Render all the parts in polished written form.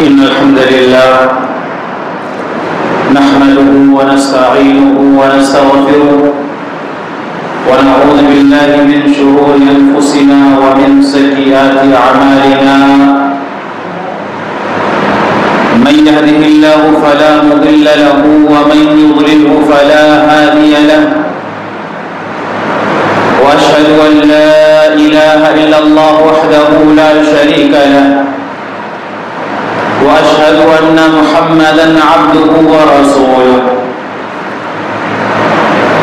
إن الحمد لله نحمده ونستعينه ونستغفره ونعوذ بالله من شرور أنفسنا ومن سيئات أعمالنا من يهده الله فلا مضل له ومن يضلله فلا هادي له وأشهد أن لا إله إلا الله وحده لا شريك له وأشهد أن محمدًا عبده ورسوله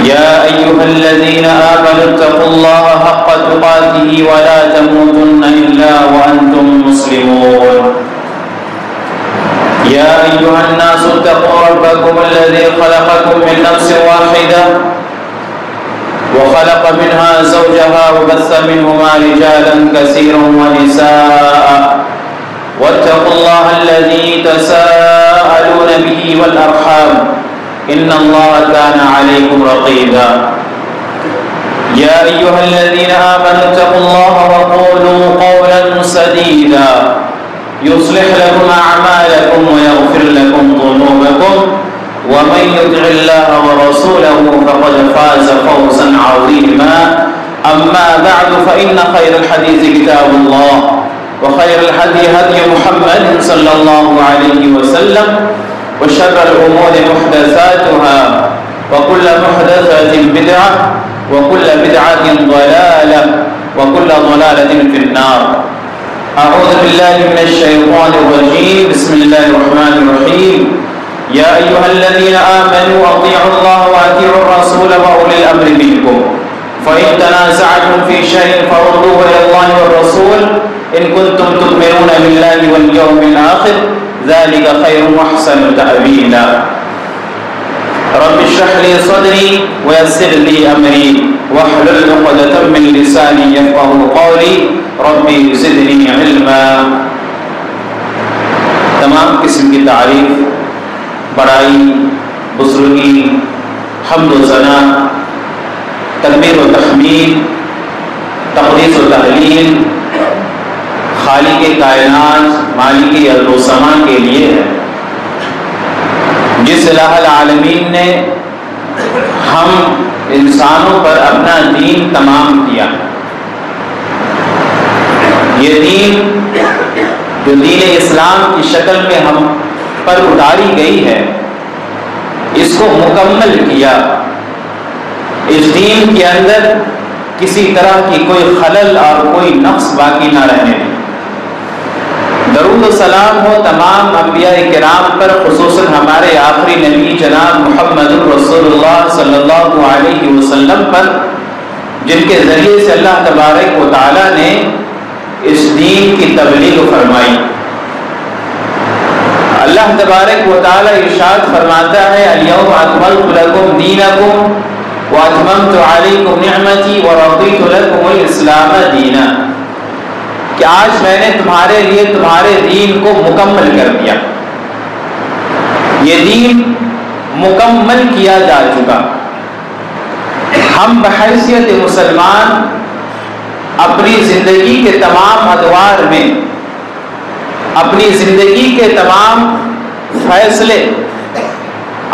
يا أيها الذين آمنوا اتقوا الله حق تقاته ولا تموتن إلا وأنتم مسلمون يا أيها الناس اتقوا ربكم الذي خلقكم من نفس واحدة وخلق منها زوجها وبث منهما رجالا كثيرا ونساء واتقوا الله الذي تساءلون به والأرحام إن الله كان عليكم رقيبا يا أيها الذين آمنوا اتقوا الله وقولوا قولا سديدا يصلح لكم أعمالكم ويغفر لكم ذنوبكم ومن يطع الله ورسوله فقد فاز فوزا عظيما أما بعد فإن خير الحديث كتاب الله وخير الهدي هدي محمد صلى الله عليه وسلم وشر الأمور محدثاتها وكل محدثة بدعة وكل بدعة ضلالة وكل ضلالة في النار. أعوذ بالله من الشيطان الرجيم. بسم الله الرحمن الرحيم. يا أيها الذين آمنوا أطيعوا الله وأطيعوا الرسول وأولي الأمر منكم فإن تنازعتم في شيء فردوه إلى الله والرسول إن كنتم تؤمنون بالله واليوم الآخر ذلك خير وأحسن تأويلا. رب اشرح لي صدري ويسر لي أمري واحلل عقدة من لساني يفقهوا قولي ربي زدني علما. تمام قسم کی تعریف، بڑائی، بزرگی، حمد و ثنا، تکبیر و تحمید، تقدیس و تحلیل خالق کائنات مالک ارض و سما کے لیے ہے، جس الہ العالمین نے ہم انسانوں پر اپنا دین تمام کیا. یہ دین جو دین اسلام کی شکل میں ہم پر اتاری گئی ہے، اس کو مکمل کیا. اس دین کے اندر کسی طرح کی کوئی خلل اور کوئی نقص باقی نہ رہنے دی. درود و سلام ہو تمام انبیاء کرام پر، خصوصاً ہمارے آخری نبی جناب محمد رسول اللہ صلی اللہ علیہ وسلم پر، جن کے ذریعے سے اللہ تبارک و تعالی نے اس دین کی تبلیغ فرمائی. اللہ تبارک و تعالی ارشاد فرماتا ہے الیوم اکملت لکم دینکم واتممت علیکم نعمتی ورضیت لکم الاسلام دینا، کہ آج میں نے تمہارے لیے تمہارے دین کو مکمل کر دیا. یہ دین مکمل کیا جا چکا. ہم بحیثیت مسلمان اپنی زندگی کے تمام ادوار میں اپنی زندگی کے تمام فیصلے،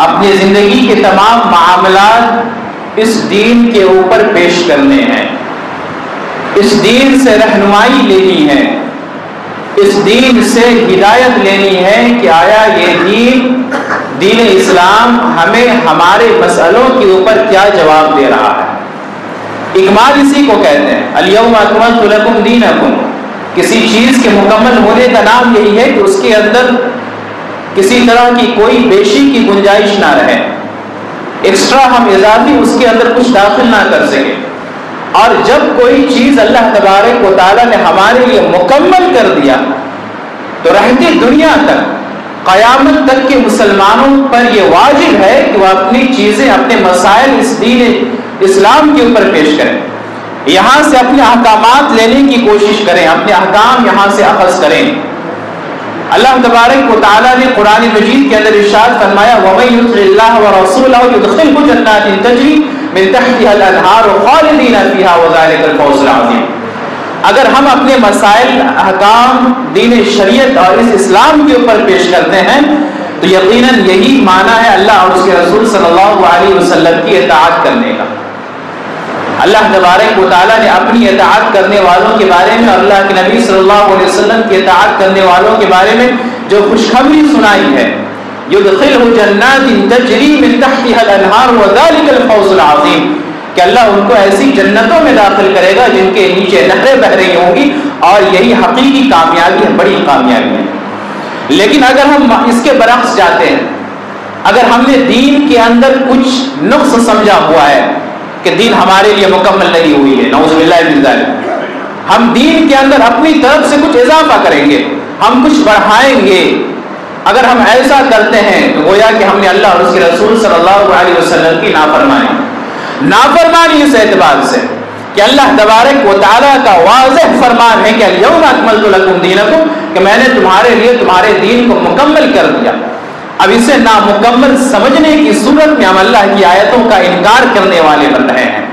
اپنی زندگی کے تمام معاملات اس دین کے اوپر پیش کرنے ہیں. اس دین سے رہنمائی لینی ہے، اس دین سے ہدایت لینی ہے کہ آیا یہ دین اسلام ہمیں ہمارے مسئلوں کے اوپر کیا جواب دے رہا ہے. اکمال اسی کو کہتے ہیں، الیوم اکملت لکم دینکم. کسی چیز کے مکمل ہونے کا نام یہی ہے کہ اس کے اندر کسی طرح کی کوئی بیشی کی گنجائش نہ رہے، ایکسٹرا ہم اضافی اس کے اندر کچھ داخل نہ کر سکیں. اور جب کوئی چیز اللہ تبارک و تعالی نے ہمارے لیے مکمل کر دیا تو رہتی دنیا تک، قیامت تک کے مسلمانوں پر یہ واجب ہے کہ وہ اپنی چیزیں، اپنے مسائل اس دین اسلام کے اوپر پیش کریں، یہاں سے اپنے احکامات لینے کی کوشش کریں، اپنے احکام یہاں سے اخذ کریں. اللہ تبارک و تعالی نے قرآن مجید کے اندر ارشاد فرمایا وَمَن يُطِعِ اللَّهَ وَرَسُولَهُ يُدْخِلْهُ جَنَّاتٍ تَجْرِي من تحتها الانہار خالدین فیہا وذلک الفوز العظیم. اگر ہم اپنے مسائل، احکام دین شریعت اور اس اسلام کے اوپر پیش کرتے ہیں تو یقیناً یہی معنی ہے اللہ اور اس کے رسول صلی اللہ علیہ وسلم کی اطاعت کرنے کا۔ اللہ تبارک و تعالیٰ نے اپنی اطاعت کرنے والوں کے بارے میں اور اللہ کے نبی صلی اللہ علیہ وسلم کی اطاعت کرنے والوں کے بارے میں جو خوشخبری سنائی ہے، یدخلہ جنات تجری من تحتها الانہار وذلک الفوز العظیم، کہ اللہ ان کو ایسی جنتوں میں داخل کرے گا جن کے نیچے نہریں بہ رہی ہوں گی، اور یہی حقیقی کامیابی ہے، بڑی کامیابی ہے۔ لیکن اگر ہم اس کے برعکس جاتے ہیں، اگر ہم نے دین کے اندر کچھ نقص سمجھا ہوا ہے کہ دین ہمارے لیے مکمل نہیں ہوئی ہے، نعوذ باللہ من ذلک، ہم دین کے اندر اپنی طرف سے کچھ اضافہ کریں گے، ہم کچھ بڑھائیں گے، اگر ہم ایسا کرتے ہیں تو گویا کہ ہم نے اللہ اور اس کے رسول صلی اللہ علیہ وسلم کی نافرمانی اس اعتبار سے کہ اللہ تبارک و تعالیٰ کا واضح فرمان ہے کہ الیوم اکملت لکم دینکم، کہ میں نے تمہارے لیے تمہارے دین کو مکمل کر دیا۔ اب اسے نامکمل سمجھنے کی صورت میں ہم اللہ کی آیتوں کا انکار کرنے والے بن رہے ہیں،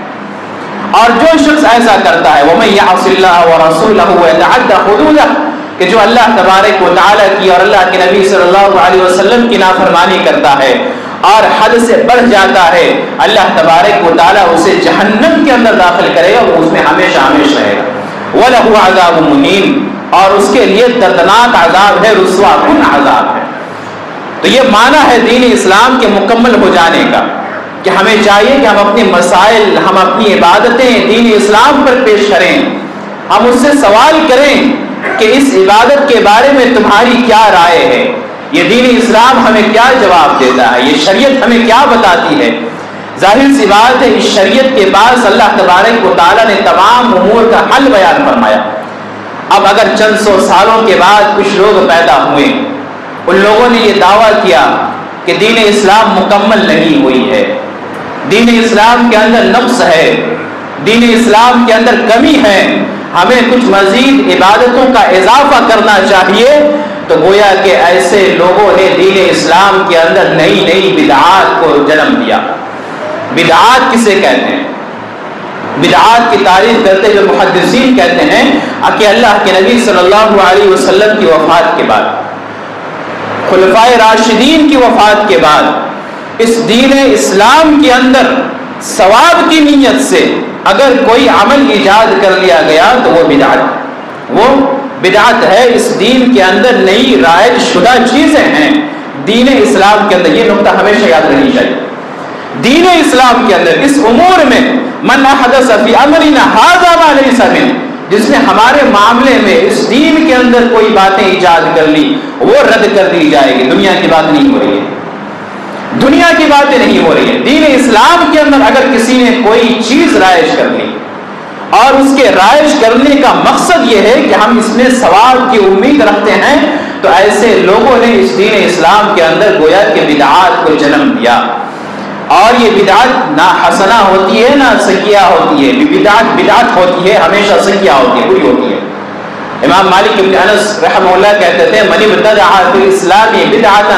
اور جو شخص ایسا کرتا ہے وَمَن يَعْصِ اللَّهَ وَرَسُولَهُ وَيَتَعَدَّ حُدُودَهُ، کہ جو اللہ تبارک و تعالیٰ کی اور اللہ کے نبی صلی اللہ علیہ وسلم کی نافرمانی کرتا ہے اور حد سے بڑھ جاتا ہے، اللہ تبارک و تعالیٰ اسے جہنم کے اندر داخل کرے گا، وہ اس میں ہمیشہ ہمیشہ رہے گا۔ وَلَهُ عَذَابٌ مُّهِينٌ، اور اس کے لیے دردناک عذاب ہے، رسوا کن عذاب ہے۔ تو یہ معنی ہے دین اسلام کے مکمل ہو جانے کا، کہ ہمیں چاہیے کہ ہم اپنے مسائل، ہم اپنی عبادتیں دین اسلام پر پیش کریں، ہم اس سے سوال کریں کہ اس عبادت کے بارے میں تمہاری کیا رائے ہے، یہ دین اسلام ہمیں کیا جواب دیتا ہے، یہ شریعت ہمیں کیا بتاتی ہے۔ ظاہر سی بات ہے اس شریعت کے پاس اللہ تبارک و تعالیٰ نے تمام امور کا حل بیان فرمایا۔ اب اگر چند سو سالوں کے بعد کچھ لوگ پیدا ہوئے، ان لوگوں نے یہ دعویٰ کیا کہ دین اسلام مکمل نہیں ہوئی ہے، دین اسلام کے اندر نقص ہے، دین اسلام کے اندر کمی ہے، ہمیں کچھ مزید عبادتوں کا اضافہ کرنا چاہیے، تو گویا کہ ایسے لوگوں نے دین اسلام کے اندر نئی نئی بدعات کو جنم دیا۔ بدعات کسے کہتے ہیں؟ بدعات کی تعریف کرتے ہوئے محدثین کہتے ہیں کہ اللہ کے نبی صلی اللہ علیہ وسلم کی وفات کے بعد، خلفائے راشدین کی وفات کے بعد، اس دین اسلام کے اندر ثواب کی نیت سے اگر کوئی عمل ایجاد کر لیا گیا تو وہ بدعت ہے۔ اس دین کے اندر نئی رائج شدہ چیزیں ہیں دین اسلام کے اندر، یہ نقطہ ہمیشہ یاد رہنی چاہیے۔ دین اسلام کے اندر اس امور میں من احدث فی امرنا ھذا ما لیس منہ، جس نے ہمارے معاملے میں اس دین کے اندر کوئی باتیں ایجاد کر لی، وہ رد کر دی جائے گی۔ دنیا کی بات نہیں ہو رہی ہے، دنیا کی باتیں نہیں ہو رہی ہے، دین اسلام کے اندر اگر کسی نے کوئی چیز رائج کر لی اور اس کے رائج کرنے کا مقصد یہ ہے کہ ہم اس میں ثواب کی امید رکھتے ہیں، تو ایسے لوگوں نے اس دین اسلام کے اندر گویا کہ بدعات کو جنم دیا، اور یہ بدعت نہ حسنہ ہوتی ہے نہ سیئہ ہوتی ہے، بدعت ہوتی ہے ہمیشہ سیئہ ہوتی ہے، بری ہوتی ہے۔ امام مالک بن انس رحمہ اللہ کہتے تھے من ابتدع فی الاسلام بدعۃ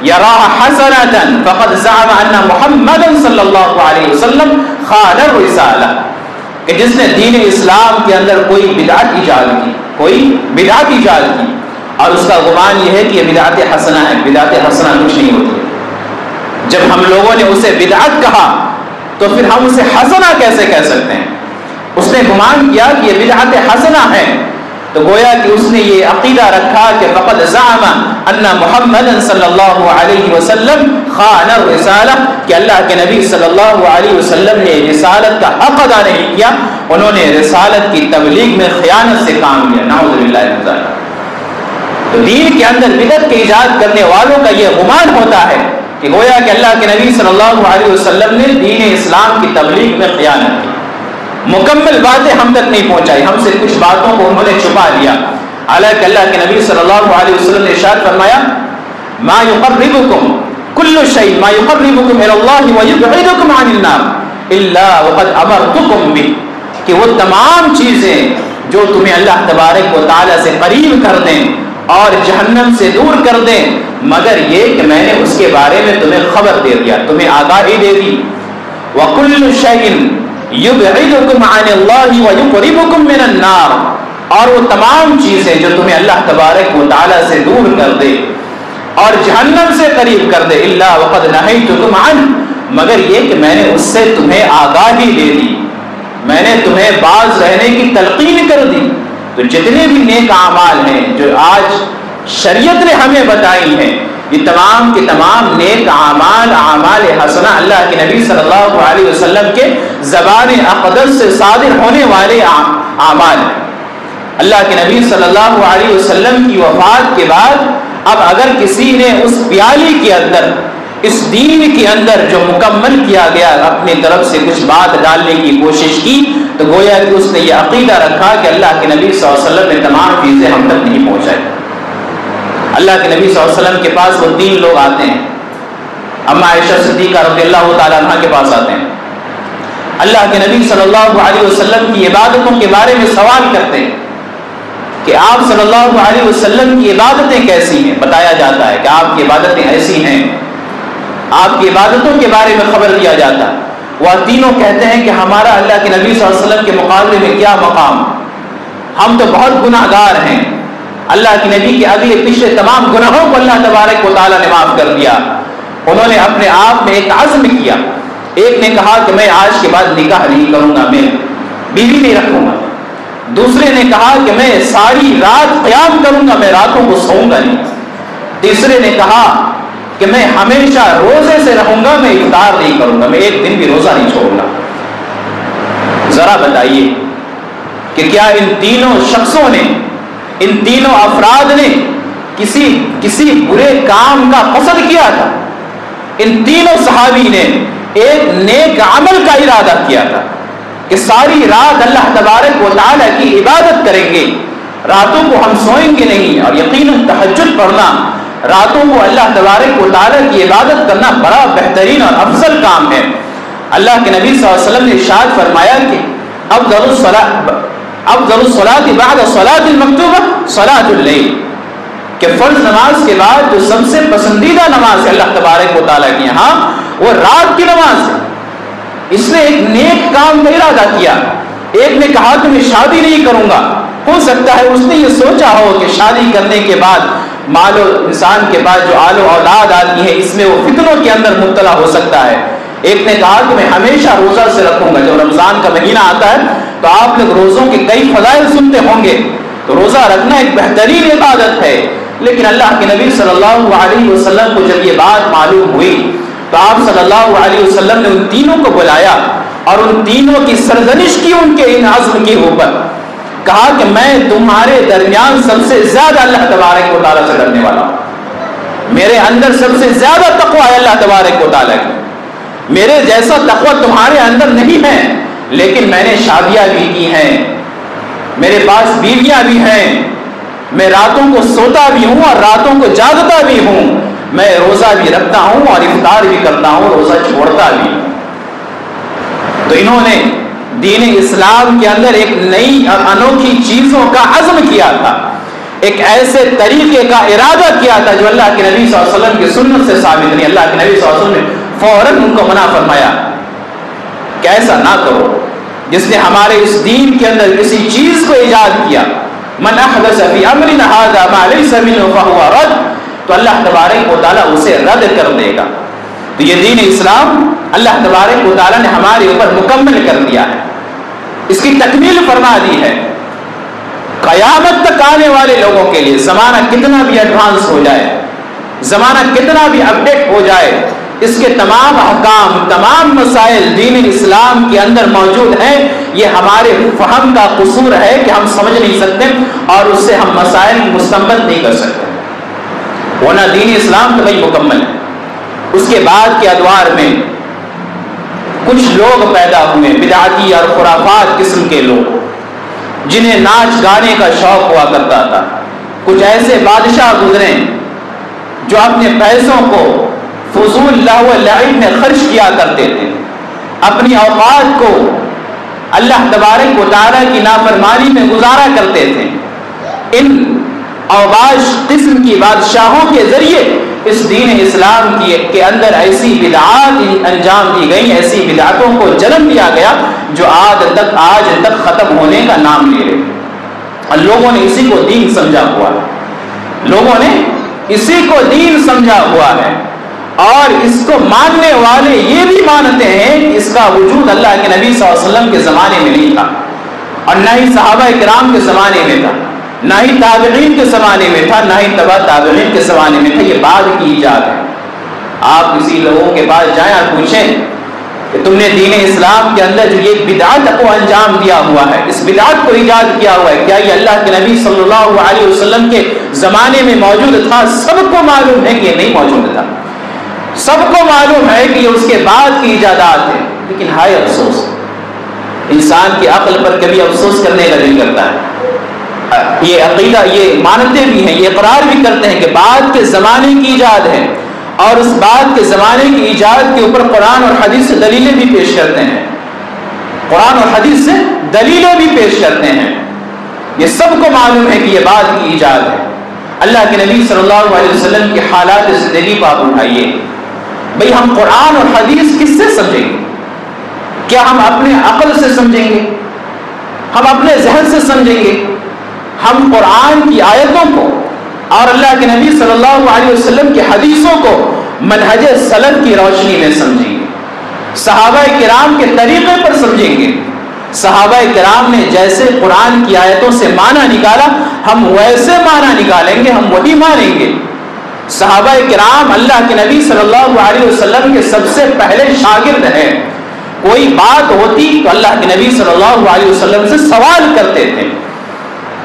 یراها حسنۃ فقد زعم ان محمد صلی اللہ علیہ وسلم خان الرسالہ، کہ جس نے دین اسلام کے اندر کوئی بدعت ایجاد کی اور اس کا گمان یہ ہے کہ یہ بدعت حسنہ ہے، بدعت حسنہ کچھ نہیں ہوتی ہے۔ جب ہم لوگوں نے اسے بدعت کہا تو پھر ہم اسے حسنہ کیسے کہہ سکتے ہیں؟ اس نے گمان کیا کہ یہ بدعت حسنہ ہے، تو گویا کہ اس نے یہ عقیدہ رکھا کہ فقد زعم ان محمد صلی اللہ علیہ وسلم خان الرسالہ، کہ اللہ کے نبی صلی اللہ علیہ وسلم نے رسالت کا حق ادا نہیں کیا، انہوں نے رسالت کی تبلیغ میں خیانت سے کام لیا، نعوذ باللہ من ذلک۔ تو دین کے اندر بدعت کے ایجاد کرنے والوں کا یہ گمان ہوتا ہے کہ گویا کہ اللہ کے نبی صلی اللہ علیہ وسلم نے دین اسلام کی تبلیغ میں خیانت کی، مکمل باتیں ہم تک نہیں پہنچائی، ہم سے کچھ باتوں کو انہوں نے چھپا لیا، حالانکہ اللہ کے نبی صلی اللہ علیہ وسلم نے ارشاد فرمایا ما یقربکم کل شیء ما یقربکم الی اللہ ویبعدکم عن النار الا وقد امرتکم بہ، کہ وہ تمام چیزیں جو تمہیں اللہ تبارک و تعالی سے قریب کر دیں اور جہنم سے دور کر دیں، مگر یہ کہ میں نے اس کے بارے میں تمہیں خبر دے دیا، تمہیں آگاہی دے دی۔ وَكُلُّ شَيْءٍ یبعدکم عن اللہ ویقربکم من النار، اور وہ تمام چیزیں جو تمہیں اللہ تبارک و تعالی سے دور کر دے اور جہنم سے قریب کر دے، الا وقد نہیتکم عنہ، مگر یہ کہ میں نے اس سے تمہیں آگاہی دے دی، میں نے تمہیں باز رہنے کی تلقین کر دی۔ تو جتنے بھی نیک اعمال ہیں جو آج شریعت نے ہمیں بتائی ہیں، یہ تمام کے تمام نیک اعمال، اعمال حسنہ اللہ کے نبی صلی اللہ علیہ وسلم کے زبان اقدس سے صادر ہونے والے اعمال ہیں۔ اللہ کے نبی صلی اللہ علیہ وسلم کی وفات کے بعد اب اگر کسی نے اس پیالی کے اندر، اس دین کے اندر جو مکمل کیا گیا اپنی طرف سے کچھ بات ڈالنے کی کوشش کی، تو گویا کہ اس نے یہ عقیدہ رکھا کہ اللہ کے نبی صلی اللہ علیہ وسلم نے تمام چیزیں ہم تک نہیں پہنچائی۔ اللہ کے نبی صلی اللہ علیہ وسلم کے پاس وہ 3 لوگ آتے ہیں، اما عائشہ صدیقہ رضی اللہ تعالیٰ عنہ کے پاس آتے ہیں، اللہ کے نبی صلی اللہ علیہ وسلم کی عبادتوں کے بارے میں سوال کرتے ہیں کہ آپ صلی اللہ علیہ وسلم کی عبادتیں کیسی ہیں۔ بتایا جاتا ہے کہ آپ کی عبادتیں ایسی ہیں، آپ کی عبادتوں کے بارے میں خبر دیا جاتا ہے۔ وہ تینوں کہتے ہیں کہ ہمارا اللہ کے نبی صلی اللہ علیہ وسلم کے مقابلے میں کیا مقام، ہم تو بہت گناہ گار ہیں، اللہ کے نبی کے اگلے پچھلے تمام گناہوں کو اللہ تبارک و تعالیٰ نے معاف کر دیا۔ انہوں نے اپنے آپ میں ایک عزم کیا، ایک نے کہا کہ میں آج کے بعد نکاح نہیں کروں گا، میں بیوی نہیں رکھوں گا، دوسرے نے کہا کہ میں ساری رات قیام کروں گا، میں راتوں کو سوؤں گا نہیں، تیسرے نے کہا کہ میں ہمیشہ روزے سے رہوں گا، میں افطار نہیں کروں گا، میں ایک دن بھی روزہ نہیں چھوڑوں گا۔ ذرا بتائیے کہ کیا ان تینوں شخصوں نے، ان تینوں افراد نے کسی برے کام کا قصد کیا تھا؟ ان تینوں صحابی نے ایک نیک عمل کا ارادہ کیا تھا کہ ساری رات اللہ تبارک و تعالیٰ کی عبادت کریں گے، راتوں کو ہم سوئیں گے نہیں، اور یقیناً تہجد پڑھنا، راتوں کو اللہ تبارک و تعالیٰ کی عبادت کرنا بڑا بہترین اور افضل کام ہے۔ اللہ کے نبی صلی اللہ علیہ وسلم نے ارشاد فرمایا کہ افضل الصلاۃ بعد الصلاۃ المکتوبہ صلاۃ اللیل، کہ فرض نماز کے بعد جو سب سے پسندیدہ نماز ہے اللہ تبارک و تعالیٰ کے یہاں، وہ رات کی نماز ہے۔ اس نے ایک نیک کام کا ارادہ کیا، ایک نے کہا کہ میں شادی نہیں کروں گا، ہو سکتا ہے اس نے یہ سوچا ہو کہ شادی کرنے کے بعد مال و انسان کے پاس جو آل و اولاد آتی ہے اس میں وہ فتنوں کے اندر مبتلا ہو سکتا ہے۔ ایک نے کہا کہ میں ہمیشہ روزہ سے رکھوں گا، جب رمضان کا مہینہ آتا ہے تو آپ لوگ روزوں کے کئی فضائل سنتے ہوں گے، تو روزہ رکھنا ایک بہترین عبادت ہے۔ لیکن اللہ کے نبی صلی اللہ علیہ وسلم کو جب یہ بات معلوم ہوئی تو آپ صلی اللہ علیہ وسلم نے ان تینوں کو بلایا اور ان تینوں کی سرزنش کی ان کے ان عزم کے اوپر، کہا کہ میں تمہارے درمیان سب سے زیادہ اللہ تبارک و تعالیٰ سے ڈرنے والا ہوں، میرے اندر سب سے زیادہ تقویٰ ہے اللہ تبارک و تعالیٰ کی، میرے جیسا تقویٰ تمہارے اندر نہیں ہے، لیکن میں نے شادیاں بھی کی ہیں، میرے پاس بیویاں بھی ہیں، میں راتوں کو سوتا بھی ہوں اور راتوں کو جاگتا بھی ہوں، میں روزہ بھی رکھتا ہوں اور افطار بھی کرتا ہوں، روزہ چھوڑتا بھی ہوں۔ تو انہوں نے دین اسلام کے اندر ایک نئی اور انوکھی چیزوں کا عزم کیا تھا، ایک ایسے طریقے کا ارادہ کیا تھا جو اللہ کے نبی صلی اللہ علیہ وسلم کی سنت سے ثابت نہیں۔ اللہ کے نبی صلی اللہ علیہ وسلم نے فوراً ان کو منع فرمایا کہ ایسا نہ کرو، جس نے ہمارے اس دین کے اندر کسی چیز کو ایجاد کیا، من احدث فی امرنا ھذا ما لیس منہ فہو رد، تو اللہ تبارک و تعالیٰ اسے رد کر دے گا۔ تو یہ دین اسلام اللہ تبارک و تعالیٰ نے ہمارے اوپر مکمل کر دیا ہے، اس کی تکمیل فرما دی ہے۔ قیامت تک آنے والے لوگوں کے لیے زمانہ کتنا بھی ایڈوانس ہو جائے، زمانہ کتنا بھی اپڈیٹ ہو جائے، اس کے تمام احکام، تمام مسائل دین اسلام کے اندر موجود ہیں۔ یہ ہمارے فہم کا قصور ہے کہ ہم سمجھ نہیں سکتے اور اس سے ہم مسائل مستنبط نہیں کر سکتے، ورنہ دین اسلام تو نہیں مکمل ہے۔ اس کے بعد کے ادوار میں کچھ لوگ پیدا ہوئے، بدعتی اور خرافات قسم کے لوگ، جنہیں ناچ گانے کا شوق ہوا کرتا تھا۔ کچھ ایسے بادشاہ گزرے جو اپنے پیسوں کو فضول لہو لعب میں خرچ کیا کرتے تھے، اپنی اوقات کو اللہ تبارک و تعالیٰ کی نافرمانی میں گزارا کرتے تھے۔ ان اوباش قسم کی بادشاہوں کے ذریعے اس دین اسلام کے اندر ایسی بدعات انجام دی گئی، ایسی بدعتوں کو جنم دیا گیا جو آج تک ختم ہونے کا نام لے رہے. اور لوگوں نے اسی کو دین سمجھا ہوا ہے. لوگوں نے اسی کو دین سمجھا ہوا ہے. اور اس کو ماننے والے یہ بھی مانتے ہیں کہ اس کا وجود اللہ کے نبی صلی اللہ علیہ وسلم کے زمانے میں نہیں تھا، اور نہ ہی صحابہ کرام کے زمانے میں تھا، نہ ہی تابعین کے زمانے میں تھا، نہ ہی تبع تابعین کے زمانے میں تھا. یہ بعد کی ایجاد ہے. آپ کسی لوگوں کے پاس جائیں اور پوچھیں کہ تم نے دین اسلام کے اندر جو یہ بدعت کو انجام دیا ہوا ہے، اس بدعت کو ایجاد کیا ہوا ہے، کیا یہ اللہ کے نبی صلی اللہ علیہ وسلم کے زمانے میں موجود تھا؟ سب کو معلوم ہے کہ یہ نہیں موجود تھا. سب کو معلوم ہے کہ یہ اس کے بعد کی ایجادات ہیں. لیکن ہائے افسوس، انسان کی عقل پر کبھی افسوس کرنے کا دل کرتا ہے. یہ عقیدہ یہ مانتے بھی ہیں، یہ اقرار بھی کرتے ہیں کہ بعد کے زمانے کی ایجاد ہے، اور اس بعد کے زمانے کی ایجاد کے اوپر قرآن اور حدیث سے دلیلیں بھی پیش کرتے ہیں. قرآن اور حدیث سے دلیلیں بھی پیش کرتے ہیں. یہ سب کو معلوم ہے کہ یہ بعد کی ایجاد ہے. اللہ کے نبی صلی اللہ علیہ وسلم کی حالات زندگی کو آپ اٹھائیے. بھئی ہم قرآن اور حدیث کس سے سمجھیں گے؟ کیا ہم اپنے عقل سے سمجھیں گے؟ ہم اپنے ذہن سے سمجھیں گے؟ ہم قرآن کی آیتوں کو اور اللہ کے نبی صلی اللہ علیہ وسلم کی حدیثوں کو منہج سلف کی روشنی میں سمجھیں گے. صحابہ کرام کے طریقے پر سمجھیں گے. صحابہ کرام نے جیسے قرآن کی آیتوں سے معنی نکالا، ہم ویسے معنی نکالیں گے، ہم وہی مانیں گے. صحابہ کرام اللہ کے نبی صلی اللہ علیہ وسلم کے سب سے پہلے شاگرد ہیں. کوئی بات ہوتی تو اللہ کے نبی صلی اللہ علیہ وسلم سے سوال کرتے تھے.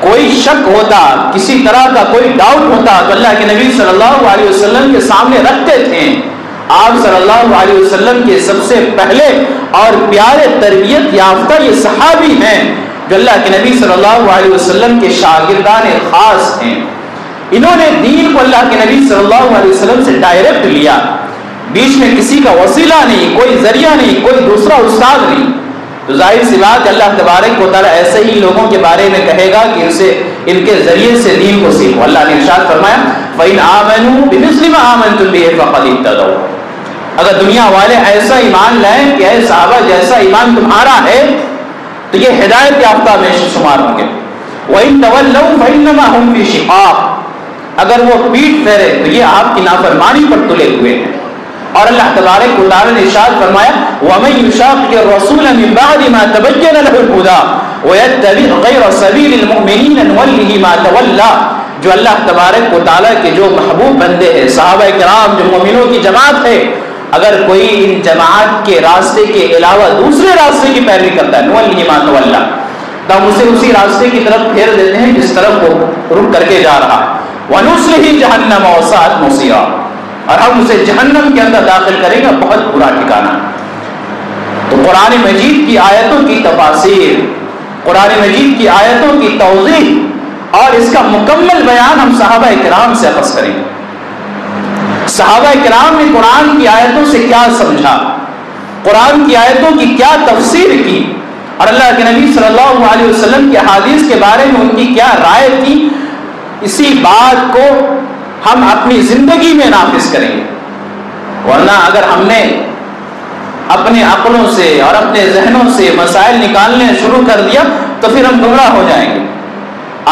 کوئی شک ہوتا، کسی طرح کا کوئی ڈاؤٹ ہوتا تو اللہ کے نبی صلی اللہ علیہ وسلم کے سامنے رکھتے تھے. آپ صلی اللہ علیہ وسلم کے سب سے پہلے اور پیارے تربیت یافتہ یہ صحابی ہیں جو اللہ کے نبی صلی اللہ علیہ وسلم کے شاگردان خاص ہیں. انہوں نے دین کو اللہ کے نبی صلی اللہ علیہ وسلم سے ڈائریکٹ لیا. بیچ میں کسی کا وسیلہ نہیں، کوئی ذریعہ نہیں، کوئی دوسرا استاد نہیں. تو ظاہر سی بات اللہ تبارک و تعالیٰ ایسے ہی لوگوں کے بارے میں کہے گا کہ ان کے ذریعے سے دین کو سیکھو. اللہ نے ارشاد فرمایا فَإِنْ آمَنُوا بِمِثْلِ مَا آمَنْتُمْ بِهِ فَقَدِ اهْتَدَوْا. اگر دنیا والے ایسا ایمان لائیں کہ اے صحابہ جیسا ایمان تمہارا ہے تو یہ ہدایت یافتہ میں شمار ہوں گے. وَإِنْ تَوَلَّوْا فَإِنَّمَا هُمْ فِي شِقَاقٍ. اگر وہ پیٹ پھیرے تو یہ آپ کی نافرمانی پر تلے ہوئے ہیں. اور اللہ تبارک و تعالی نے ارشاد فرمایا وَمَن يُشَاقِقِ الرَّسُولَ مِن بَعْدِ مَا تَبَيَّنَ لَهُ الْهُدَىٰ وَيَتَّبِعْ غَيْرَ سَبِيلِ الْمُؤْمِنِينَ نُوَلِّهِ مَا تَوَلَّىٰ. جو اللہ تبارک و تعالی کے جو محبوب بندے ہیں، صحابہ کرام جو مومنوں کی جماعت ہے، اگر کوئی ان جماعت کے راستے کے علاوہ دوسرے راستے کی پیروی کرتا ہے نُوَلِّهِ مَا تَوَلَّىٰ، تو ہم اسے اسی راستے کی طرف پھیر دیتے ہیں جس طرف وہ رک کر کے جا رہا. وَنُصْلِهِ جَهَنَّمَ وَسَاءَتْ مَصِيرًا. اور ہم اسے جہنم کے اندر داخل کریں گے، بہت برا ٹھکانہ. تو قرآن مجید کی آیتوں کی تفاسیر، قرآن مجید کی آیتوں کی توضیح اور اس کا مکمل بیان ہم صحابہ کرام سے اخذ کریں گے. صحابہ کرام نے قرآن کی آیتوں سے کیا سمجھا، قرآن کی آیتوں کی کیا تفسیر کی، اور اللہ کے نبی صلی اللہ علیہ وسلم کے احادیث کے بارے میں ان کی کیا رائے تھی. اسی بات کو ہم اپنی زندگی میں نافذ کریں گے. ورنہ اگر ہم نے اپنے عقلوں سے اور اپنے ذہنوں سے مسائل نکالنے شروع کر دیا تو پھر ہم گمراہ ہو جائیں گے.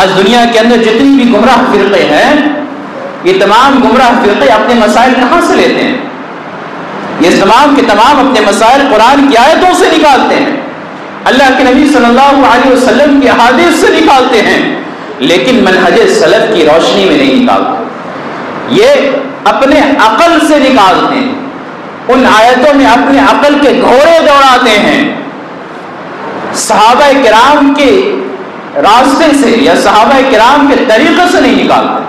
آج دنیا کے اندر جتنی بھی گمراہ فرقے ہیں، یہ تمام گمراہ فرقے اپنے مسائل کہاں سے لیتے ہیں؟ یہ تمام کے تمام اپنے مسائل قرآن کی آیتوں سے نکالتے ہیں، اللہ کے نبی صلی اللہ علیہ وسلم کی احادیث سے نکالتے ہیں، لیکن منہج سلف کی روشنی میں نہیں نکالتے. یہ اپنے عقل سے نکالتے ہیں، ان آیتوں میں اپنے عقل کے گھوڑے دوڑاتے ہیں. صحابہ کرام کے راستے سے یا صحابہ کرام کے طریقے سے نہیں نکالتے.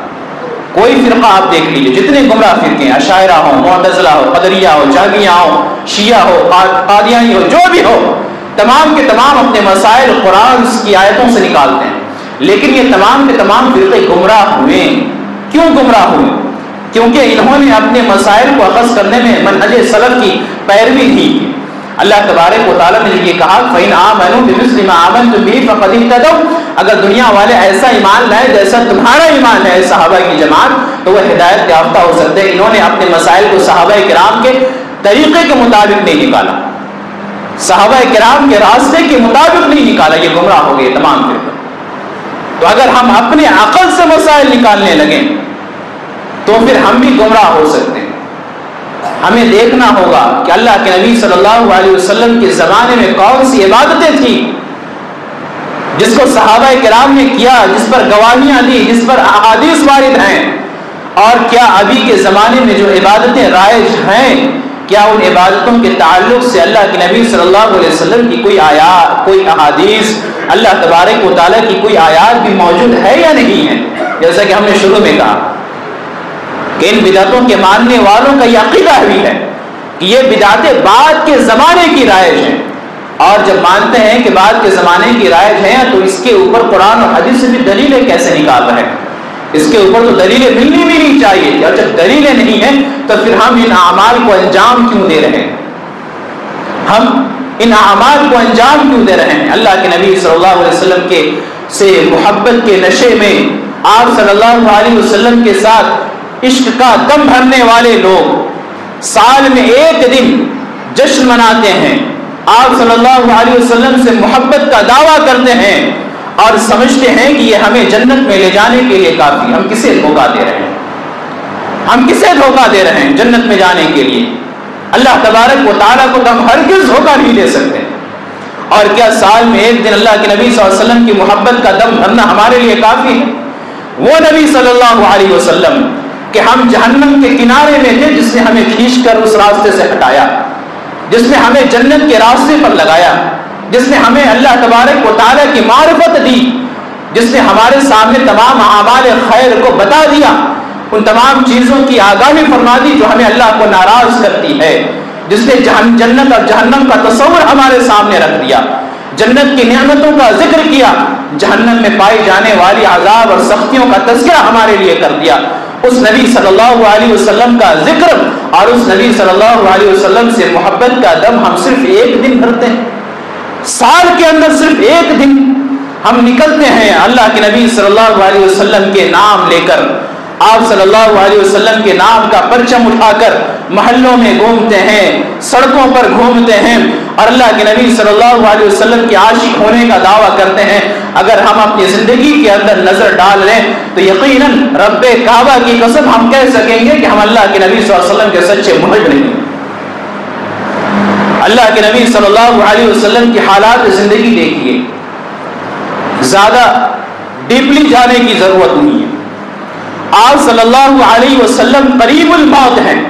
کوئی فرقہ آپ دیکھ لیجیے، جتنے گمراہ فرقے ہیں، اشاعرہ ہو، معتزلہ ہو، قدریہ ہو، جہمیہ ہو، شیعہ ہو، قادیانی ہو، جو بھی ہو، تمام کے تمام اپنے مسائل قرآن کی آیتوں سے نکالتے ہیں. لیکن یہ تمام کے تمام فرقے گمراہ ہوئے. کیوں گمراہ ہوئے؟ کیونکہ انہوں نے اپنے مسائل کو اخذ کرنے میں منہج سلف کی پیروی نہیں کی. اللہ تبارک و تعالیٰ نے یہ کہا فَإِنْ آمَنُوا بِمِثْلِ مَا آمَنْتُمْ بِهِ فَقَدِ اهْتَدَوْا. اگر دنیا والے ایسا ایمان لائے جیسا تمہارا ایمان ہے صحابہ کی جماعت، تو وہ ہدایت یافتہ ہو سکتے. انہوں نے اپنے مسائل کو صحابہ کرام کے طریقے کے مطابق نہیں نکالا. صحابہ کرام کے راستے کے مطابق نہیں نکالا، یہ گمراہ ہو گئے تمام فرقے۔ تو اگر ہم اپنے عقل سے مسائل نکالنے لگیں تو پھر ہم بھی گمراہ ہو سکتے ہیں۔ ہمیں دیکھنا ہوگا کہ اللہ کے نبی صلی اللہ علیہ وسلم کے زمانے میں کون سی عبادتیں تھیں جس کو صحابہ کرام نے کیا، جس پر گواہیاں دی، جس پر احادیث وارد ہیں، اور کیا ابھی کے زمانے میں جو عبادتیں رائج ہیں، کیا ان عبادتوں کے تعلق سے اللہ کے نبی صلی اللہ علیہ وسلم کی کوئی آیات، کوئی احادیث، اللہ تبارک و تعالیٰ کی کوئی آیات بھی موجود ہے یا نہیں ہے؟ جیسا کہ ہم نے شروع میں کہا کہ ان بدعتوں کے ماننے والوں کا یہ عقیدہ بھی ہے کہ یہ بدعتیں بعد کے زمانے کی رائج ہیں، اور جب مانتے ہیں کہ بعد کے زمانے کی رائج ہیں تو اس کے اوپر قرآن اور حدیث سے بھی دلیلیں کیسے نکال رہے ہیں؟ اس کے اوپر تو دلیلیں ملنی بھی نہیں چاہیے، اور جب دلیلیں نہیں ہیں تو پھر ہم ان اعمال کو انجام کیوں دے رہے ہیں؟ ہم ان اعمال کو انجام کیوں دے رہے ہیں؟ اللہ کے نبی صلی اللہ علیہ وسلم کے سے محبت کے نشے میں آپ صلی اللہ علیہ وسلم کے ساتھ عشق کا دم بھرنے والے لوگ سال میں ایک دن جشن مناتے ہیں، آپ صلی اللہ علیہ وسلم سے محبت کا دعویٰ کرتے ہیں اور سمجھتے ہیں کہ یہ ہمیں جنت میں لے جانے کے لیے کافی۔ ہم کسے دھوکہ دے رہے ہیں؟ ہم کسے دھوکہ دے رہے ہیں جنت میں جانے کے لیے؟ اللہ تبارک و تعالیٰ کو تو ہم ہرگز دھوکہ نہیں دے سکتے۔ اور کیا سال میں ایک دن اللہ کے نبی صلی اللہ علیہ وسلم کی محبت کا دم بھرنا ہمارے لیے کافی ہے؟ وہ نبی صلی اللہ علیہ وسلم کہ ہم جہنم کے کنارے میں تھے، جس نے ہمیں کھینچ کر اس راستے سے ہٹایا، جس نے ہمیں جنت کے راستے پر لگایا، جس نے ہمیں اللہ تبارک و تعالیٰ کی معرفت دی، جس نے ہمارے سامنے تمام اعمال خیر کو بتا دیا، ان تمام چیزوں کی آگاہی فرما دی جو ہمیں اللہ کو ناراض کرتی ہے، جس نے جنت اور جہنم کا تصور ہمارے سامنے رکھ دیا، جنت کی نعمتوں کا ذکر کیا، جہنم میں پائی جانے والی عذاب اور سختیوں کا تذکرہ ہمارے لیے کر دیا۔ اس نبی صلی اللہ علیہ وسلم کا ذکر اور اس نبی صلی اللہ علیہ وسلم سے محبت کا دم ہم صرف ایک دن بھرتے ہیں، سال کے اندر صرف ایک دن ہم نکلتے ہیں اللہ کے نبی صلی اللہ علیہ وسلم کے نام لے کر، آپ صلی اللہ علیہ وسلم کے نام کا پرچم اٹھا کر محلوں میں گھومتے ہیں، سڑکوں پر گھومتے ہیں اور اللہ کے نبی صلی اللہ علیہ وسلم کے عاشق ہونے کا دعویٰ کرتے ہیں۔ اگر ہم اپنی زندگی کے اندر نظر ڈال لیں تو یقیناً رب کعبہ کی قسم ہم کہہ سکیں گے کہ ہم اللہ کے نبی صلی اللہ علیہ وسلم کے سچے محب نہیں ہیں۔ اللہ کے نبی صلی اللہ علیہ وسلم کی حالات زندگی دیکھیے، زیادہ ڈیپلی جانے کی ضرورت نہیں ہے۔ آپ صلی اللہ علیہ وسلم قریب الموت ہیں،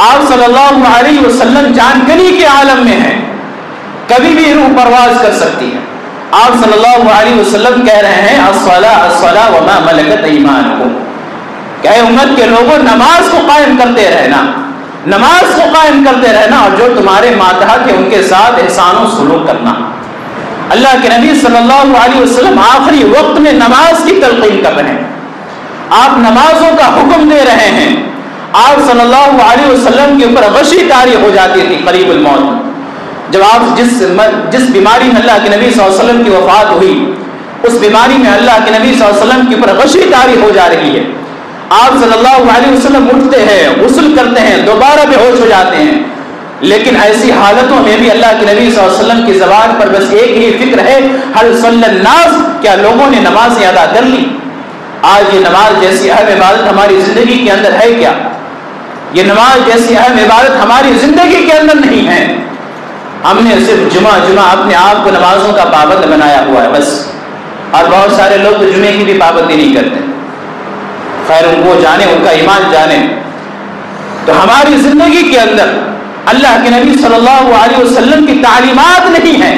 آپ صلی اللہ علیہ وسلم جان کنی کے عالم میں ہیں، کبھی بھی روح پرواز کر سکتی ہے۔ آپ صلی اللہ علیہ وسلم کہہ رہے ہیں الصلاۃ الصلاۃ وما ملکت ایمانکم، کہ اے امت کے لوگوں نماز کو قائم کرتے رہنا، نماز کو قائم کرتے رہنا، اور جو تمہارے ماتحت ہیں ان کے ساتھ احسان و سلوک کرنا۔ اللہ کے نبی صلی اللہ علیہ وسلم آخری وقت میں نماز کی تلقین کر رہے ہیں، آپ نمازوں کا حکم دے رہے ہیں۔ آپ صلی اللہ علیہ وسلم کے اوپر غشی طاری ہو جاتی تھی قریب الموت، جب آپ جس بیماری میں اللہ کے نبی صلی اللہ علیہ وسلم کی وفات ہوئی، اس بیماری میں اللہ کے نبی صلی اللہ علیہ وسلم کے اوپر غشی طاری ہو جا رہی ہے، آپ صلی اللہ علیہ وسلم اٹھتے ہیں، غسل کرتے ہیں، دوبارہ بے ہوش ہو جاتے ہیں، لیکن ایسی حالتوں میں بھی اللہ کے نبی صلی اللہ علیہ وسلم کی زبان پر بس ایک ہی فکر ہے، هل صلی الناس، کیا لوگوں نے نمازیں ادا کر لی؟ آج یہ نماز جیسی اہم عبادت ہماری زندگی کے اندر ہے کیا؟ یہ نماز جیسی اہم عبادت ہماری زندگی کے اندر نہیں ہے۔ ہم نے صرف جمعہ اپنے آپ کو نمازوں کا پابند بنایا ہوا ہے بس، اور بہت سارے لوگ تو جمعے کی بھی پابندی نہیں کرتے، خیر ان کو جانے، ان کا ایمان جانے۔ تو ہماری زندگی کے اندر اللہ کے نبی صلی اللہ علیہ وسلم کی تعلیمات نہیں ہیں،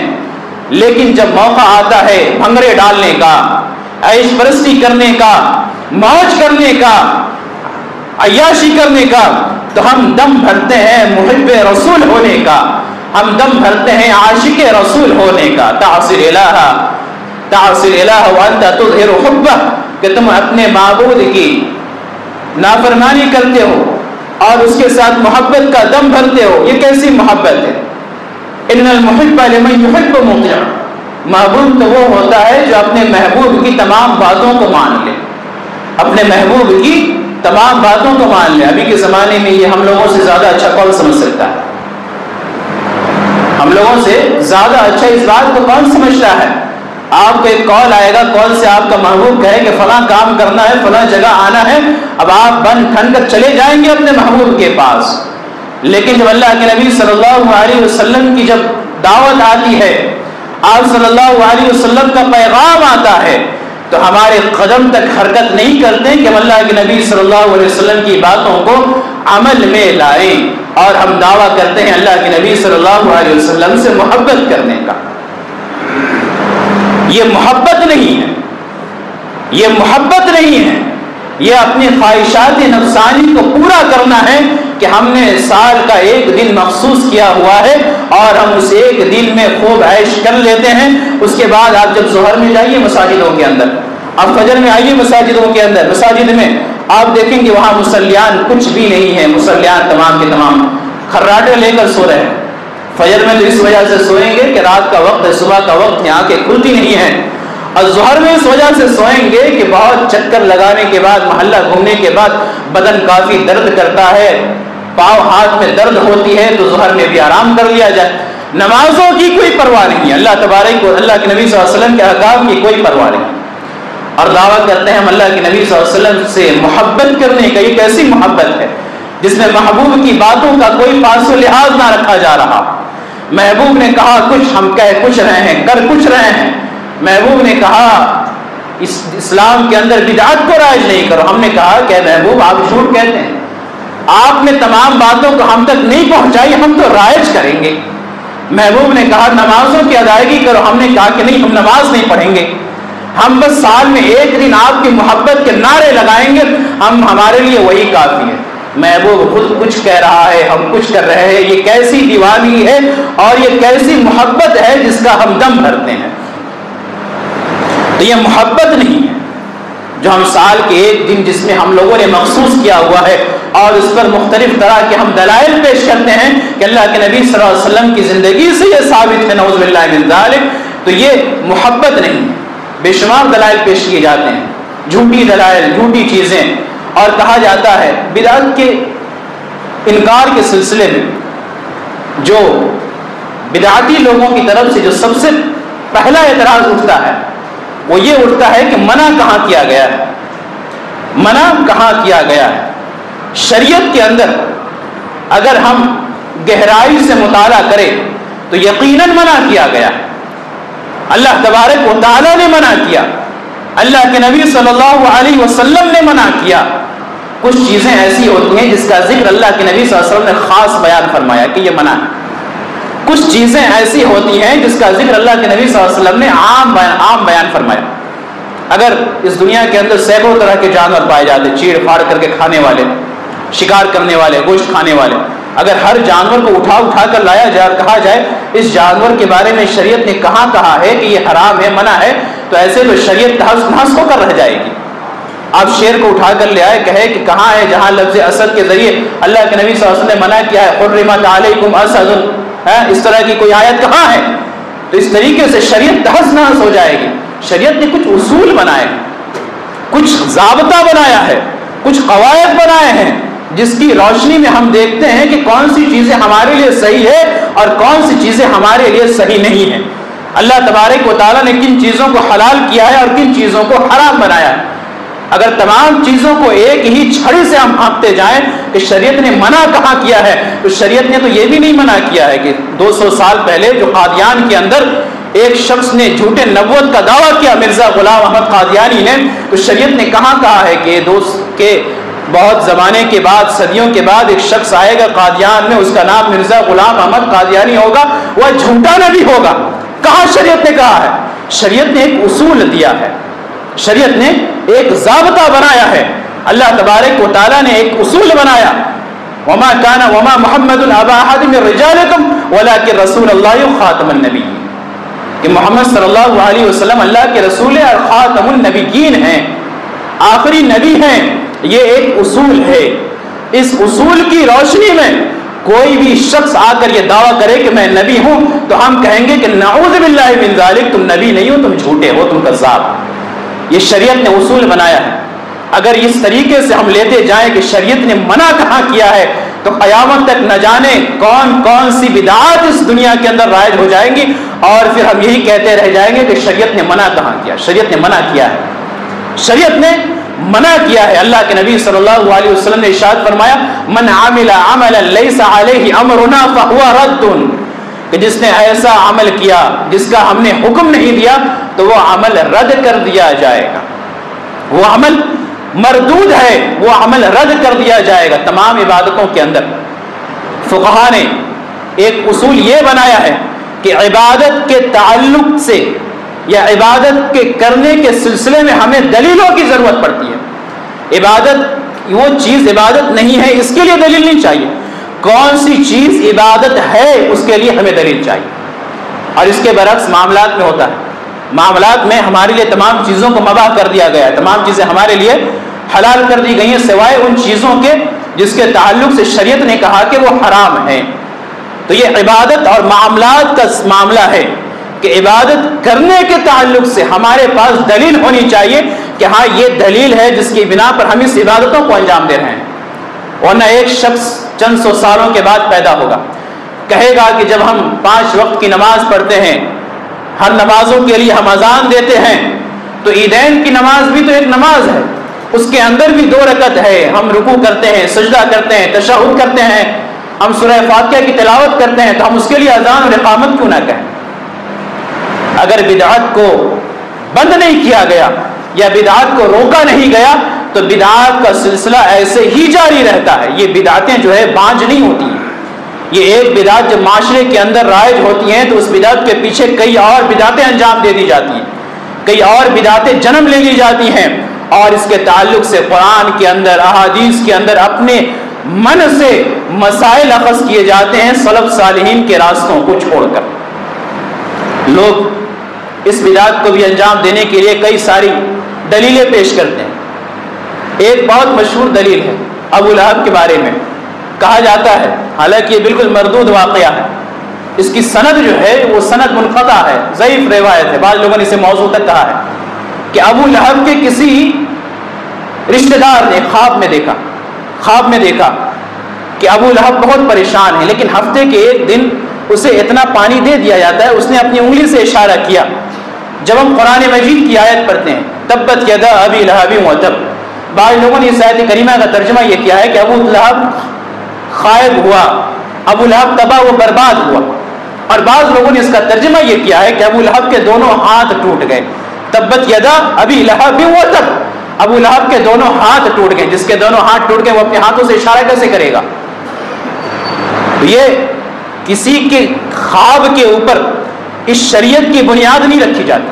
لیکن جب موقع آتا ہے بھنگڑے ڈالنے کا، عیش پرستی کرنے کا، موج کرنے کا، عیاشی کرنے کا، تو ہم دم بھرتے ہیں محب رسول ہونے کا، ہم دم بھرتے ہیں عاشق رسول ہونے کا۔ تعصی الہ وانت تظہر حبہ، کہ تم اپنے معبود کی نافرمانی کرتے ہو اور اس کے ساتھ محبت کا دم بھرتے ہو، یہ کیسی محبت ہے؟ ان المحب لمن یحب مطیع، محبوب تو وہ ہوتا ہے جو اپنے محبوب کی تمام باتوں کو مان لے، اپنے محبوب کی تمام باتوں کو مان لے۔ ابھی کے زمانے میں یہ ہم لوگوں سے زیادہ اچھا کون سمجھ سکتا ہے؟ ہم لوگوں سے زیادہ اچھا اس بات کو کون سمجھتا ہے؟ آپ کو ایک کال آئے گا، کال سے آپ کا محبوب کہے کہ فلاں کام کرنا ہے، فلاں جگہ آنا ہے، اب آپ بن ٹھن کر چلے جائیں گے اپنے محبوب کے پاس۔ لیکن جب اللہ کے نبی صلی اللہ علیہ وسلم کی جب دعوت آتی ہے، آپ صلی اللہ علیہ وسلم کا پیغام آتا ہے، تو ہمارے قدم تک حرکت نہیں کرتے کہ ہم اللہ کے نبی صلی اللہ علیہ وسلم کی باتوں کو عمل میں لائیں، اور ہم دعویٰ کرتے ہیں اللہ کے نبی صلی اللہ علیہ وسلم سے محبت کرنے کا۔ یہ محبت نہیں ہے، یہ محبت نہیں ہے، یہ اپنی خواہشات نفسانی کو پورا کرنا ہے کہ ہم نے سال کا ایک دن مخصوص کیا ہوا ہے اور ہم اس ایک دن میں خوب عیش کر لیتے ہیں۔ اس کے بعد آپ جب ظہر میں جائیے مساجدوں کے اندر، آپ فجر میں آئیے مساجدوں کے اندر، مساجد میں آپ دیکھیں گے وہاں مصلیان کچھ بھی نہیں ہے، مصلیان تمام کے تمام خراٹے لے کر سو رہے ہیں۔ فجر میں تو اس وجہ سے سوئیں گے کہ رات کا وقت ہے، صبح کا وقت ہے، آنکھیں کھلتی نہیں ہیں، اور ظہر میں اس وجہ سے سوئیں گے کہ بہت چکر لگانے کے بعد، محلہ گھومنے کے بعد بدن کافی درد کرتا ہے، پاؤں ہاتھ میں درد ہوتی ہے، تو ظہر میں بھی آرام کر لیا جائے۔ نمازوں کی کوئی پرواہ نہیں ہے، اللہ تبارک و اللہ کے نبی صلی اللہ علیہ وسلم کے احکام کی کوئی پرواہ نہیں، اور دعویٰ کرتے ہیں ہم اللہ کے نبی صلی اللہ علیہ وسلم سے محبت کرنے کا۔ یہ کیسی محبت ہے جس میں محبوب کی باتوں کا کوئی پاس و لحاظ نہ رکھا جا رہا؟ محبوب نے کہا کچھ، ہم کہہ کچھ رہے ہیں، کر کچھ رہے ہیں۔ محبوب نے کہا اس اسلام کے اندر بدعت کو رائج نہیں کرو، ہم نے کہا کہ محبوب آپ جھوٹ کہتے ہیں، آپ نے تمام باتوں کو ہم تک نہیں پہنچائی، ہم تو رائج کریں گے۔ محبوب نے کہا نمازوں کی ادائیگی کرو، ہم نے کہا کہ نہیں، ہم نماز نہیں پڑھیں گے، ہم بس سال میں ایک دن آپ کی محبت کے نعرے لگائیں گے، ہمارے لیے وہی کافی ہے۔ محبوب خود کچھ کہہ رہا ہے، ہم کچھ کر رہے ہیں، یہ کیسی دیوانی ہے اور یہ کیسی محبت ہے جس کا ہم دم بھرتے ہیں؟ تو یہ محبت نہیں ہے جو ہم سال کے ایک دن جس میں ہم لوگوں نے مخصوص کیا ہوا ہے اور اس پر مختلف طرح کے ہم دلائل پیش کرتے ہیں کہ اللہ کے نبی صلی اللہ علیہ وسلم کی زندگی سے یہ ثابت ہے، نعوذ باللہ من ذالک، تو یہ محبت نہیں ہے۔ بے شمار دلائل پیش کیے جاتے ہیں، جھوٹی دلائل، جھوٹی چیزیں، اور کہا جاتا ہے بدعت کے انکار کے سلسلے میں جو بدعتی لوگوں کی طرف سے جو سب سے پہلا اعتراض اٹھتا ہے وہ یہ اٹھتا ہے کہ منع کہاں کیا گیا ہے، منع کہاں کیا گیا ہے؟ شریعت کے اندر اگر ہم گہرائی سے مطالعہ کریں تو یقیناً منع کیا گیا ہے، اللہ تبارک و تعالیٰ نے منع کیا، اللہ کے نبی صلی اللہ علیہ وسلم نے منع کیا۔ کچھ چیزیں ایسی ہوتی ہیں جس کا ذکر اللہ کے نبی صلی اللہ علیہ وسلم نے خاص بیان فرمایا کہ یہ منع ہے، کچھ چیزیں ایسی ہوتی ہیں جس کا ذکر اللہ کے نبی صلی اللہ علیہ وسلم نے عام بیان فرمایا۔ اگر اس دنیا کے اندر سینکڑوں طرح کے جانور پائے جاتے، چیڑ پھاڑ کر کے کھانے والے، شکار کرنے والے، گوشت کھانے والے، اگر ہر جانور کو اٹھا کر لایا جائے اور کہا جائے اس جانور کے بارے میں شریعت نے کہا ہے کہ یہ حرام ہے، منع ہے، تو ایسے تو شریعت تحس ہو کر رہ جائے گی۔ آپ شیر کو اٹھا کر لے آئے، کہے کہ کہاں ہے جہاں لفظ اسد کے ذریعے اللہ کے نبی صلی اللہ علیہ وسلم نے منع کیا ہے، حرمت علیکم اسد، اس طرح کی کوئی آیت کہاں ہے؟ تو اس طریقے سے شریعت تحس نحس ہو جائے گی۔ شریعت نے کچھ اصول بنائے، کچھ ضابطہ بنایا ہے، کچھ قواعد بنائے ہیں جس کی روشنی میں ہم دیکھتے ہیں کہ کون سی چیزیں ہمارے لیے صحیح ہے اور کون سی چیزیں ہمارے لیے صحیح نہیں ہیں۔ اللہ تبارک و تعالیٰ نے کن چیزوں کو حلال کیا ہے اور کن چیزوں کو حرام بنایا ہے۔ اگر تمام چیزوں کو ایک ہی چھڑی سے ہم آنکتے جائیں کہ شریعت نے منع کہاں کیا ہے، تو شریعت نے تو یہ بھی نہیں منع کیا ہے کہ 200 سال پہلے جو قادیان کے اندر ایک شخص نے جھوٹے نبوت کا دعویٰ کیا، مرزا غلام احمد قادیانی نے، تو شریعت نے کہا ہے کہ بہت زمانے کے بعد، صدیوں کے بعد ایک شخص آئے گا قادیان میں، اس کا نام مرزا غلام احمد قادیانی ہوگا، وہ جھوٹا نبی ہوگا۔ کہاں شریعت نے کہا ہے؟ شریعت نے ایک اصول دیا ہے، شریعت نے ایک ضابطہ بنایا ہے، اللہ تبارک و تعالیٰ نے ایک اصول بنایا، وما محمد ابا احد من رجالکم ولکن رسول اللہ خاتم النبیین، کہ محمد صلی اللہ علیہ وسلم اللہ کے رسول اور خاتم النبیین ہیں، آخری نبی ہیں۔ یہ ایک اصول ہے، اس اصول کی روشنی میں کوئی بھی شخص آ کر یہ دعویٰ کرے کہ میں نبی ہوں تو ہم کہیں گے کہ نعوذ باللہ من ذالک، تم نبی نہیں ہو، تم جھوٹے ہو، تم کذاب۔ یہ شریعت نے اصول بنایا ہے۔ اگر اس طریقے سے ہم لیتے جائیں کہ شریعت نے منع کہاں کیا ہے تو قیامت تک نہ جانے کون کون سی بدعات اس دنیا کے اندر رائج ہو جائیں گی، اور پھر ہم یہی کہتے رہ جائیں گے کہ شریعت نے منع کہاں کیا، شریعت نے منع کیا ہے، شریعت نے منع کیا ہے۔ اللہ کے نبی صلی اللہ علیہ وسلم نے ارشاد فرمایا من عمل عملا لیس علیہ امرنا فہو رد، کہ جس نے ایسا عمل کیا جس کا ہم نے حکم نہیں دیا تو وہ عمل رد کر دیا جائے گا، وہ عمل مردود ہے، وہ عمل رد کر دیا جائے گا۔ تمام عبادتوں کے اندر فقہا نے ایک اصول یہ بنایا ہے کہ عبادت کے تعلق سے یا عبادت کے کرنے کے سلسلے میں ہمیں دلیلوں کی ضرورت پڑتی ہے۔ عبادت وہ چیز عبادت نہیں ہے اس کے لیے دلیل نہیں چاہیے، کون سی چیز عبادت ہے اس کے لیے ہمیں دلیل چاہیے۔ اور اس کے برعکس معاملات میں ہوتا ہے، معاملات میں ہمارے لیے تمام چیزوں کو مباح کر دیا گیا ہے، تمام چیزیں ہمارے لیے حلال کر دی گئی ہیں سوائے ان چیزوں کے جس کے تعلق سے شریعت نے کہا کہ وہ حرام ہیں۔ تو یہ عبادت اور معاملات کا معاملہ ہے کہ عبادت کرنے کے تعلق سے ہمارے پاس دلیل ہونی چاہیے کہ ہاں یہ دلیل ہے جس کی بنا پر ہم اس عبادتوں کو انجام دے رہے ہیں۔ ورنہ ایک شخص چند سو سالوں کے بعد پیدا ہوگا، کہے گا کہ جب ہم 5 وقت کی نماز پڑھتے ہیں، ہر نمازوں کے لیے ہم اذان دیتے ہیں، تو عیدین کی نماز بھی تو ایک نماز ہے، اس کے اندر بھی 2 رکعت ہے، ہم رکوع کرتے ہیں، سجدہ کرتے ہیں، تشہد کرتے ہیں، ہم سورہ فاتحہ کی تلاوت کرتے ہیں، تو ہم اس کے لیے اذان اور اقامت کیوں نہ کہیں؟ اگر بدعت کو بند نہیں کیا گیا یا بدعت کو روکا نہیں گیا تو بدعات کا سلسلہ ایسے ہی جاری رہتا ہے۔ یہ بدعتیں جو ہے بانج نہیں ہوتی ہیں، یہ ایک بدعت جب معاشرے کے اندر رائج ہوتی ہیں تو اس بدعت کے پیچھے کئی اور بدعتیں انجام دے دی جاتی ہیں، کئی اور بدعتیں جنم لے لی جاتی ہیں، اور اس کے تعلق سے قرآن کے اندر احادیث کے اندر اپنے من سے مسائل اخذ کیے جاتے ہیں سلف صالحین کے راستوں کو چھوڑ کر۔ لوگ اس بدعت کو بھی انجام دینے کے لیے کئی ساری دلیلیں پیش کرتے ہیں۔ ایک بہت مشہور دلیل ہے ابو لہب کے بارے میں، کہا جاتا ہے، حالانکہ یہ بالکل مردود واقعہ ہے، اس کی سند جو ہے وہ سند منقطع ہے، ضعیف روایت ہے، بعض لوگوں نے اسے موضوع تک کہا ہے، کہ ابو لہب کے کسی رشتہ دار نے خواب میں دیکھا کہ ابو لہب بہت پریشان ہے، لیکن ہفتے کے ایک دن اسے اتنا پانی دے دیا جاتا ہے، اس نے اپنی انگلی سے اشارہ کیا۔ جب ہم قرآن مجید کی آیت پڑھتے ہیں تبت یدا ابی لہب وتب، بعض لوگوں نے اس آیت کریمہ کا ترجمہ یہ کیا ہے کہ ابو لہب خائب ہوا، ابو لہب تباہ و برباد ہوا، اور بعض لوگوں نے اس کا ترجمہ یہ کیا ہے کہ ابو لہب کے دونوں ہاتھ ٹوٹ گئے۔ تبت یدا ابی لہب وتب، ابو لہب کے دونوں ہاتھ ٹوٹ گئے، جس کے دونوں ہاتھ ٹوٹ گئے وہ اپنے ہاتھوں سے اشارہ کیسے کرے گا؟ یہ کسی کے خواب کے اوپر اس شریعت کی بنیاد نہیں رکھی جاتی،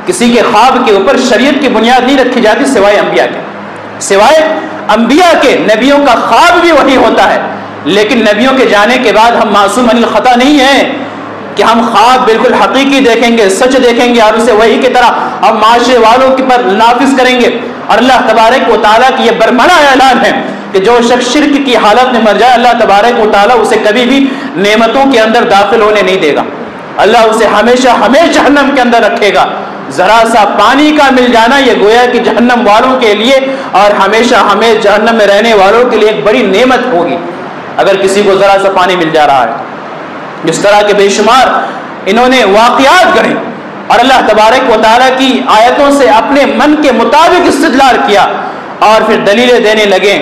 کسی کے خواب کے اوپر شریعت کی بنیاد نہیں رکھی جاتی سوائے انبیاء کے۔ نبیوں کا خواب بھی وہی ہوتا ہے، لیکن نبیوں کے جانے کے بعد ہم معصوم عن الخطا نہیں ہیں کہ ہم خواب بالکل حقیقی دیکھیں گے، سچ دیکھیں گے اور اسے وہی کی طرح ہم معاشرے والوں کے پر نافذ کریں گے۔ اور اللہ تبارک و تعالیٰ کی یہ برملا اعلان ہے کہ جو شخص شرک کی حالت میں مر جائے اللہ تبارک و تعالیٰ اسے کبھی بھی نعمتوں کے اندر داخل ہونے نہیں دے گا، اللہ اسے ہمیشہ جہنم کے اندر رکھے گا۔ ذرا سا پانی کا مل جانا یہ گویا کہ جہنم والوں کے لیے اور ہمیشہ جہنم میں رہنے والوں کے لیے ایک بڑی نعمت ہوگی اگر کسی کو ذرا سا پانی مل جا رہا ہے۔ جس طرح کے بے شمار انہوں نے واقعات گڑھے اور اللہ تبارک و تعالیٰ کی آیتوں سے اپنے من کے مطابق استدلال کیا اور پھر دلیلیں دینے لگے،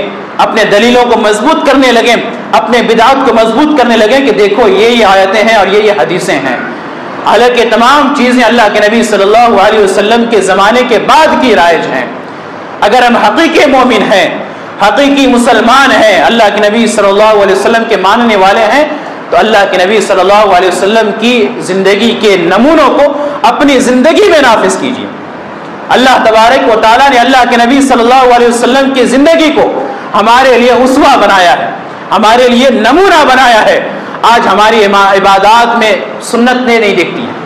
اپنے دلیلوں کو مضبوط کرنے لگے، اپنے بدعات کو مضبوط کرنے لگے کہ دیکھو یہ آیتیں ہیں اور یہ حدیثیں ہیں۔ حالانکہ تمام چیزیں اللہ کے نبی صلی اللہ علیہ وسلم کے زمانے کے بعد کی رائج ہیں۔ اگر ہم حقیقی مومن ہیں، حقیقی مسلمان ہیں، اللہ کے نبی صلی اللہ علیہ وسلم کے ماننے والے ہیں، تو اللہ کے نبی صلی اللہ علیہ وسلم کی زندگی کے نمونوں کو اپنی زندگی میں نافذ کیجیے۔ اللہ تبارک و تعالیٰ نے اللہ کے نبی صلی اللہ علیہ وسلم کی زندگی کو ہمارے لیے اسوہ بنایا ہے، ہمارے لیے نمونہ بنایا ہے۔ آج ہماری عبادات میں سنتیں نہیں دکھتی ہیں،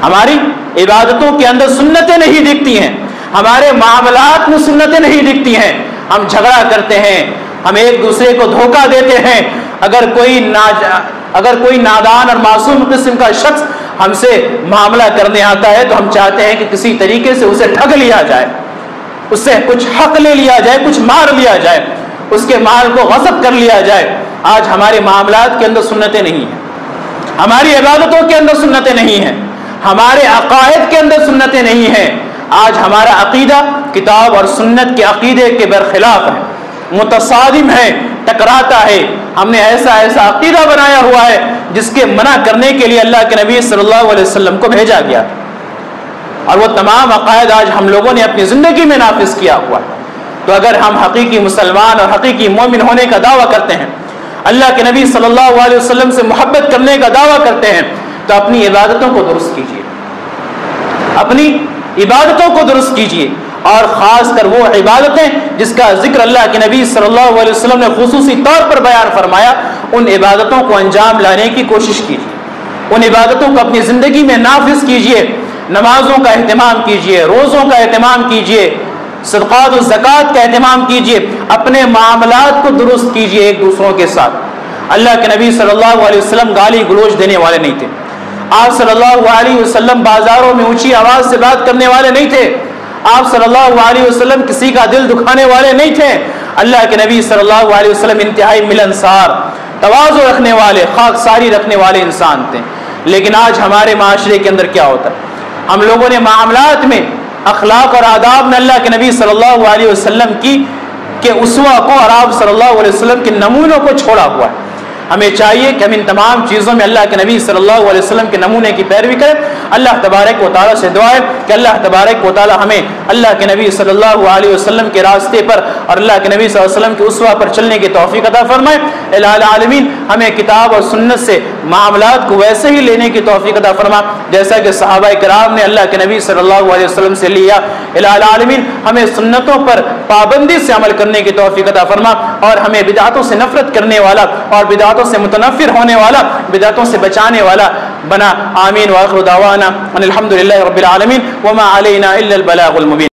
ہماری عبادتوں کے اندر سنتیں نہیں دکھتی ہیں، ہمارے معاملات میں سنتیں نہیں دکھتی ہیں، ہم جھگڑا کرتے ہیں، ہم ایک دوسرے کو دھوکہ دیتے ہیں۔ اگر کوئی نادان اور معصوم قسم کا شخص ہم سے معاملہ کرنے آتا ہے تو ہم چاہتے ہیں کہ کسی طریقے سے اسے ٹھگ لیا جائے، اس سے کچھ حق لے لیا جائے، کچھ مار لیا جائے، اس کے مال کو غصب کر لیا جائے۔ آج ہمارے معاملات کے اندر سنتیں نہیں ہیں، ہماری عبادتوں کے اندر سنتیں نہیں ہیں، ہمارے عقائد کے اندر سنتیں نہیں ہیں۔ آج ہمارا عقیدہ کتاب اور سنت کے عقیدے کے برخلاف ہے، متصادم ہے، ٹکراتا ہے۔ ہم نے ایسا عقیدہ بنایا ہوا ہے جس کے منع کرنے کے لیے اللہ کے نبی صلی اللہ علیہ وسلم کو بھیجا گیا، اور وہ تمام عقائد آج ہم لوگوں نے اپنی زندگی میں نافذ کیا ہوا ہے۔ تو اگر ہم حقیقی مسلمان اور حقیقی مومن ہونے کا دعویٰ کرتے ہیں، اللہ کے نبی صلی اللہ علیہ وسلم سے محبت کرنے کا دعویٰ کرتے ہیں، تو اپنی عبادتوں کو درست کیجیے، اپنی عبادتوں کو درست کیجیے، اور خاص کر وہ عبادتیں جس کا ذکر اللہ کے نبی صلی اللہ علیہ وسلم نے خصوصی طور پر بیان فرمایا، ان عبادتوں کو انجام لانے کی کوشش کیجیے، ان عبادتوں کو اپنی زندگی میں نافذ کیجیے۔ نمازوں کا اہتمام کیجیے، روزوں کا اہتمام کیجیے، صدقات و زکوٰۃ کا اہتمام کیجیے، اپنے معاملات کو درست کیجیے ایک دوسروں کے ساتھ۔ اللہ کے نبی صلی اللہ علیہ وسلم گالی گلوچ دینے والے نہیں تھے، آپ صلی اللہ علیہ وسلم بازاروں میں اونچی آواز سے بات کرنے والے نہیں تھے، آپ صلی اللہ علیہ وسلم کسی کا دل دکھانے والے نہیں تھے۔ اللہ کے نبی صلی اللہ علیہ وسلم انتہائی ملنسار، تواضع رکھنے والے، خاکساری رکھنے والے انسان تھے۔ لیکن آج ہمارے معاشرے کے اندر کیا ہوتا ہے؟ ہم لوگوں نے معاملات میں، اخلاق اور آداب میں اللہ کے نبی صلی اللہ علیہ وسلم کے اسوہ کو اور آپ صلی اللہ علیہ وسلم کے نمونوں کو چھوڑا ہوا ہے۔ ہمیں چاہیے کہ ہم ان تمام چیزوں میں اللہ کے نبی صلی اللہ علیہ وسلم کے نمونے کی پیروی کریں۔ اللہ تبارک و تعالیٰ سے دعا ہے کہ اللہ تبارک و تعالیٰ ہمیں اللہ کے نبی صلی اللہ علیہ وسلم کے راستے پر اور اللہ کے نبی صلی اللہ علیہ وسلم کے اسوہ پر چلنے کی توفیق عطا فرمائے۔ الہ العالمین ہمیں کتاب اور سنت سے معاملات کو ویسے ہی لینے کی توفیق عطا فرما جیسا کہ صحابہ کرام نے اللہ کے نبی صلی اللہ علیہ وسلم سے لیا۔ الہ العالمین ہمیں سنتوں پر پابندی سے عمل کرنے کی توفیق عطا فرما، اور ہمیں بدعتوں سے نفرت کرنے والا اور بدعتوں سے متنفر ہونے والا، بدعتوں سے بچانے والا بنا۔ آمین۔ وآخر دعوانا ان الحمد للہ رب العالمین وما علینا الا البلاغ المبین۔